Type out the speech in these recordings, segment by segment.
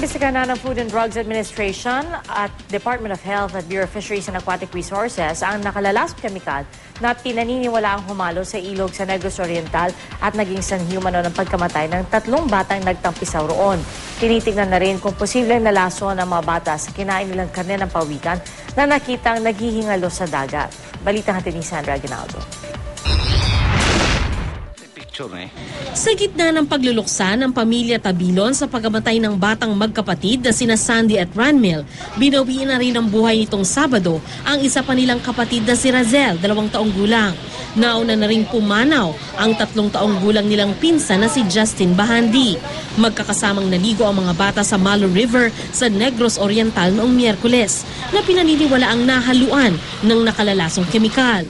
Inimbestigahan na ng Food and Drugs Administration at Department of Health at Bureau of Fisheries and Aquatic Resources ang nakalalasong kemikal na pinaniniwalaang humalo sa ilog sa Negros Oriental at naging sanhiumano ng pagkamatay ng 3 batang nagtampisaw roon. Tinitignan na rin kung posibleng nalaso ng mga bata sa kinain nilang karne ng pawikan na nakitang naghihingalo sa dagat. Balita natin ni Sandra Aguinaldo. Sa gitna ng pagluluksa ng pamilya Tabilon sa pagkamatay ng batang magkapatid na sina Sandy at Ranmil, binawiin na rin ang buhay nitong Sabado ang isa pa nilang kapatid na si Razel, 2 taong gulang. Nauna na rin pumanaw ang 3 taong gulang nilang pinsan na si Justin Bahandi. Magkakasamang naligo ang mga bata sa Malo River sa Negros Oriental noong Miyerkules na pinaniniwala ang nahaluan ng nakalalasong kemikal.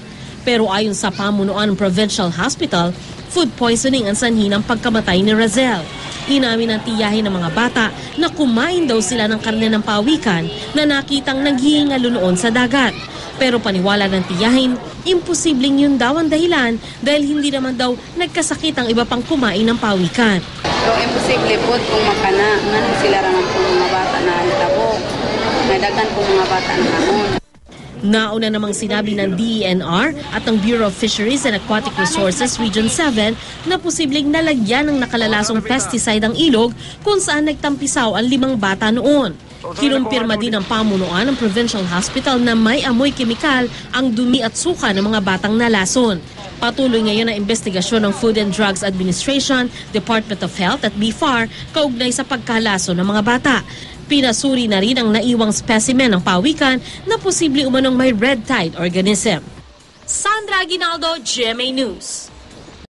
Pero ayon sa pamunuan ng Provincial Hospital, food poisoning ang sanhi ng pagkamatay ni Razel. Inamin ng tiyahin ng mga bata na kumain daw sila ng karne ng pawikan na nakitang naghihingalo noon sa dagat. Pero paniwala ng tiyahin, imposibleng yun daw ang dahilan dahil hindi naman daw nagkasakit ang iba pang kumain ng pawikan. So, imposible po kung makana, sila raman po mga bata na tabok. Nadagan po mga bata na hamon. Nauna namang sinabi ng DENR at ng Bureau of Fisheries and Aquatic Resources Region 7 na posibleng nalagyan ng nakalalasong pesticide ang ilog kung saan nagtampisaw ang 5 bata noon. Kinumpirma din ng pamunuan ng Provincial Hospital na may amoy kemikal ang dumi at suka ng mga batang nalason. Patuloy ngayon ang investigasyon ng Food and Drugs Administration, Department of Health at BFAR kaugnay sa pagkalaso ng mga bata. Pinasuri na rin ang naiwang specimen ng pawikan na posible umanong may red tide organism. Sandra Aguinaldo, GMA News.